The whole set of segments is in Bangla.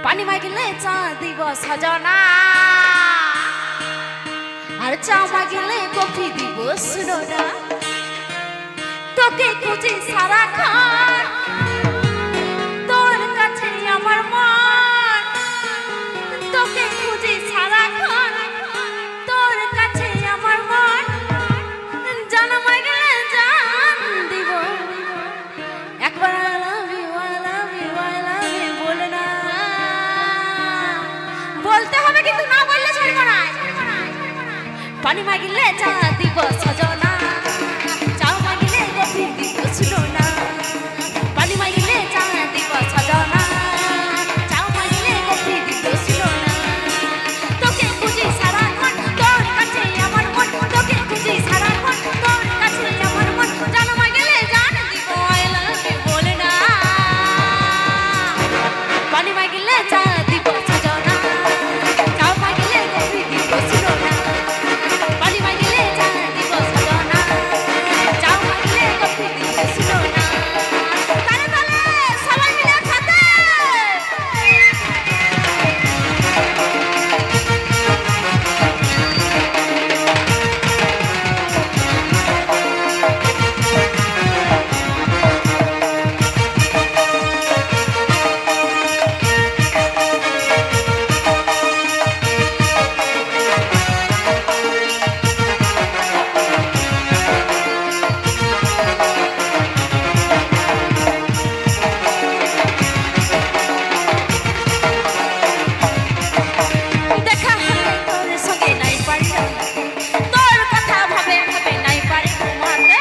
পানি মাগিলে চা দিব সজনা আর চা মাগিলে কফি দিব সুরনা তোকে খুঁজি সারাক্ষণ তোর কাছে আমার মন তোকে খুঁজি সারাক্ষণ তোর কাছে আমার মন জান মাগিলে জান দিব একবার I love you বলে না বলতে হবে কিন্তু না বললে ছাড়বো না পানি মাগিলে চা দিব সজনা চা মাগিলে কফি দিব সুরনা পানি মাগিলে চা দিব সজনা চা মাগিলে কফি দিব সুরনা তোকে খুঁজি সারাক্ষণ তোর কাছে আমার মন তোকে খুঁজি সারাক্ষণ তোর কাছে আমার মন জান মাগিলে জান দিব I love you বলে না পানি মাগিলে চা দিব সজনা চা মাগিলে কফি দিব সুরনা পানি মাগিলে চা দিব সজনা চা মাগিলে কফি দিব সুরনা তালে তালে সবাই মিলে একসাথে দেখা হলে তোর সঙ্গে নাই পারি তোর কথা ভাবে ভাবে নাই পারি ঘুমাতে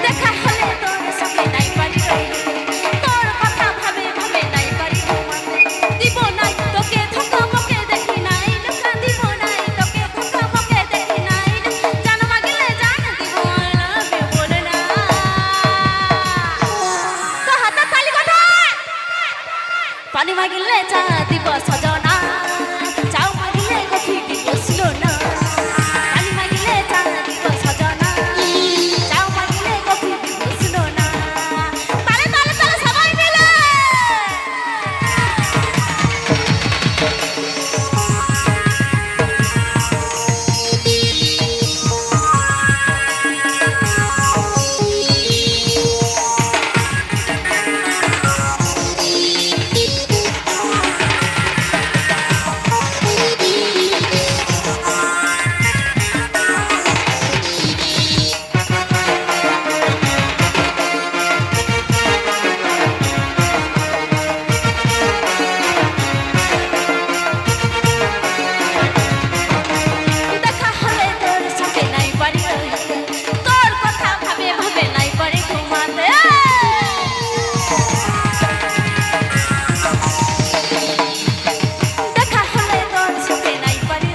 দেখা হলে তোর সঙ্গে নাই পারি তোর কথা ভাবে ভাবে নাই পারি ঘুমাতে দিব নাই তোকে ধোঁকা মকে দেখি নাই লুকা দিব নাই তোকে ধোঁকা মকে দেখি নাই জান মাগিলে জান দিব I love you বলে না তো হাতে তালি বাজা পানি মাগিলে চা দিব সজনা চা মাগিলে কফি দিব সুরনা পানি মাগিলে চা দিব সজনা চা মাগিলে কফি দিব সুরনা তালে তালে তালে সবাই মিলে দেখা হলে তোর সঙ্গে নাই পারি তোর কথা ভাবে ভাবে নাই পারি ঘুমাতে দেখা হলে তোর সঙ্গে নাই পারি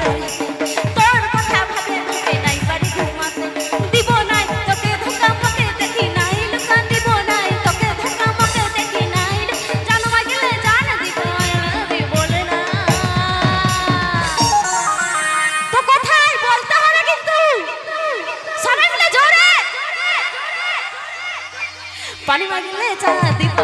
তোর কথা ভাবে ভাবে নাই পারি ঘুমাতে দিব নাই তোকে ধোঁকা মকে দেখি নাই লুকা দিব নাই তোকে ধোঁকা মকে দেখি নাই জান মাগিলে জান দিব I love you বলে না তো কথাই বলতে হবে কিন্তু সবাই মিলে জোরে পানি মাগিলে চা দিব